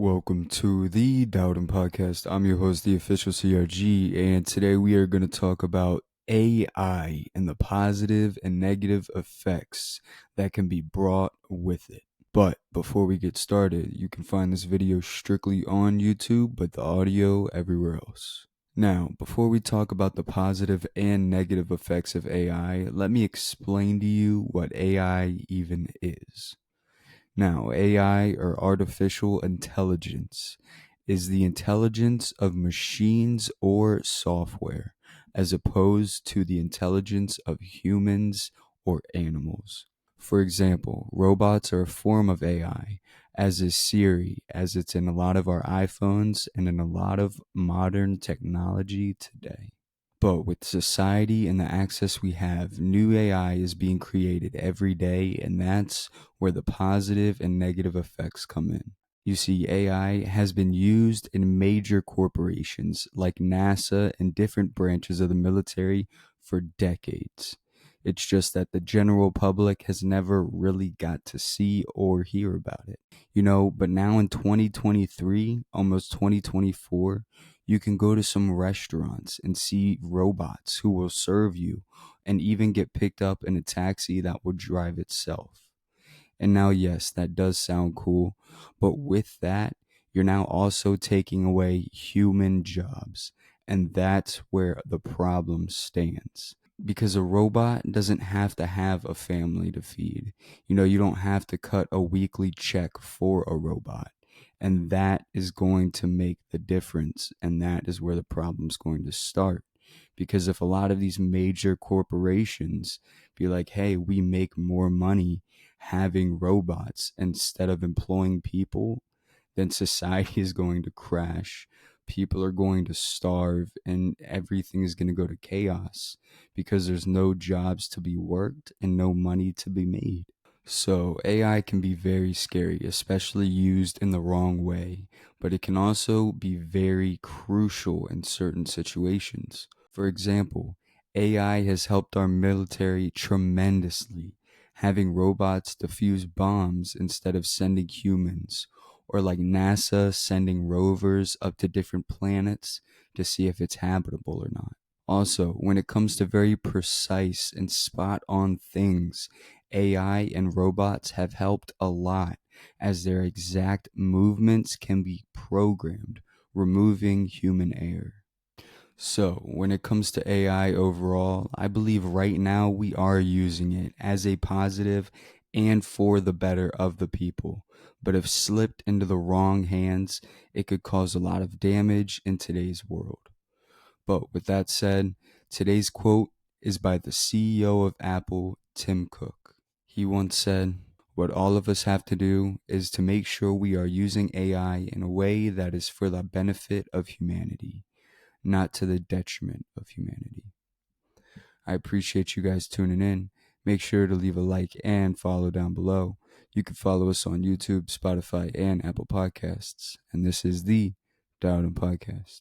Welcome to the Dowden Podcast. I'm your host, the official CRG, and today we are going to talk about AI and the positive and negative effects that can be brought with it. But before we get started, you can find this video strictly on YouTube, but the audio everywhere else. Now, before we talk about the positive and negative effects of AI, let me explain to you what AI even is. Now, AI, or artificial intelligence, is the intelligence of machines or software, as opposed to the intelligence of humans or animals. For example, robots are a form of AI, as is Siri, as it's in a lot of our iPhones and in a lot of modern technology today. But with society and the access we have, new AI is being created every day, and that's where the positive and negative effects come in. You see, AI has been used in major corporations like NASA and different branches of the military for decades. It's just that the general public has never really got to see or hear about it. But now in 2023, almost 2024, you can go to some restaurants and see robots who will serve you and even get picked up in a taxi that will drive itself. And now, yes, that does sound cool, but with that, you're now also taking away human jobs. And that's where the problem stands. Because a robot doesn't have to have a family to feed. You don't have to cut a weekly check for a robot. And that is going to make the difference. And that is where the problem's going to start. Because if a lot of these major corporations be like, hey, we make more money having robots instead of employing people, then society is going to crash. People are going to starve and everything is going to go to chaos because there's no jobs to be worked and no money to be made. So AI can be very scary, especially used in the wrong way, but it can also be very crucial in certain situations. For example, AI has helped our military tremendously, having robots defuse bombs instead of sending humans, or like NASA sending rovers up to different planets to see if it's habitable or not. Also, when it comes to very precise and spot on things, AI and robots have helped a lot, as their exact movements can be programmed, removing human error. So, when it comes to AI overall, I believe right now we are using it as a positive and for the better of the people. But if slipped into the wrong hands, it could cause a lot of damage in today's world. But with that said, today's quote is by the CEO of Apple, Tim Cook. He once said, "What all of us have to do is to make sure we are using AI in a way that is for the benefit of humanity, not to the detriment of humanity." I appreciate you guys tuning in. Make sure to leave a like and follow down below. You can follow us on YouTube, Spotify, and Apple Podcasts. And this is the Dowden Podcast.